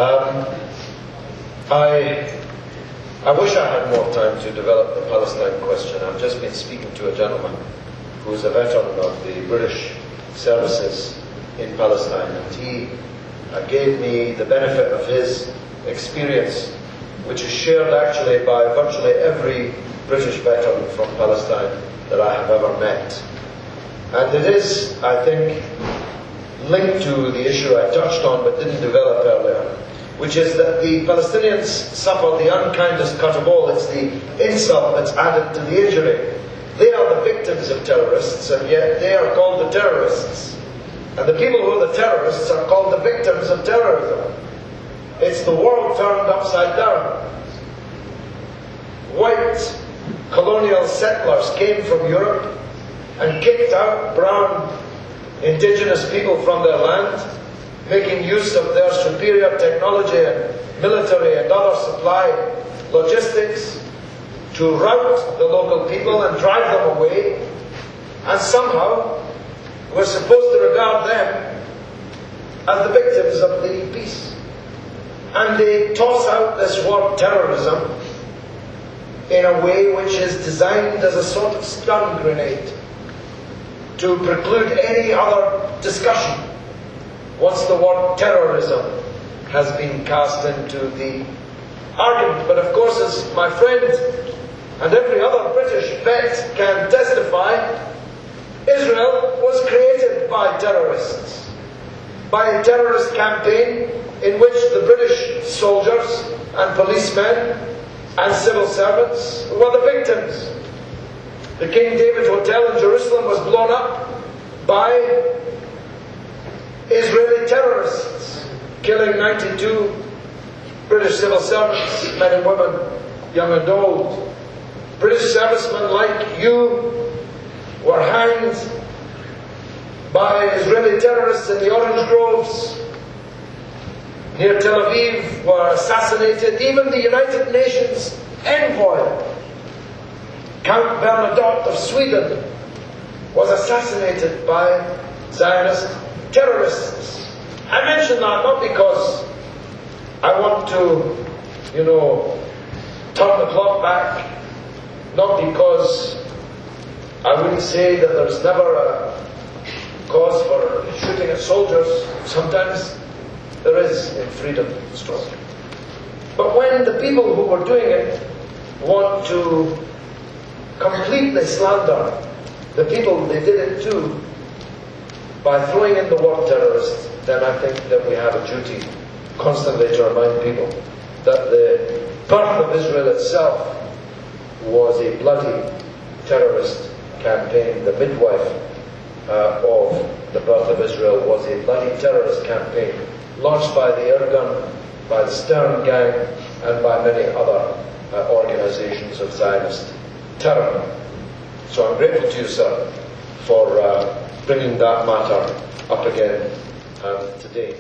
Um, I wish I had more time to develop the Palestine question. I've just been speaking to a gentleman who's a veteran of the British services in Palestine, and he gave me the benefit of his experience, which is shared actually by virtually every British veteran from Palestine that I have ever met. And it is, I think, linked to the issue I touched on but didn't develop earlier, which is that the Palestinians suffer the unkindest cut of all. It's the insult that's added to the injury. They are the victims of terrorists, and yet they are called the terrorists. And the people who are the terrorists are called the victims of terrorism. It's the world turned upside down. White colonial settlers came from Europe and kicked out brown indigenous people from their land, making use of their superior technology and military and other supply logistics to rout the local people and drive them away. And somehow we're supposed to regard them as the victims of the peace. And they toss out this word terrorism in a way which is designed as a sort of stun grenade to preclude any other discussion once the word terrorism has been cast into the argument. But of course, as my friend and every other British vet can testify, Israel was created by terrorists, by a terrorist campaign in which the British soldiers and policemen and civil servants were the victims. The King David Hotel in Jerusalem was blown up by Israeli terrorists, killing 92 British civil servants, men and women, young and old. British servicemen like you were hanged by Israeli terrorists in the orange groves near Tel Aviv, were assassinated. Even the United Nations envoy, Count Bernadotte of Swindon, was assassinated by Zionist terrorists. I mention that not because I want to, turn the clock back, not because I wouldn't say that there's never a cause for shooting at soldiers. Sometimes there is in freedom struggle. But when the people who were doing it want to completely slander the people they did it to by throwing in the word terrorist, then I think that we have a duty constantly to remind people that the birth of Israel itself was a bloody terrorist campaign. The midwife of the birth of Israel was a bloody terrorist campaign launched by the Irgun, by the Stern Gang, and by many other organizations of Zionist terror. So I'm grateful to you, sir, for bringing that matter up again today.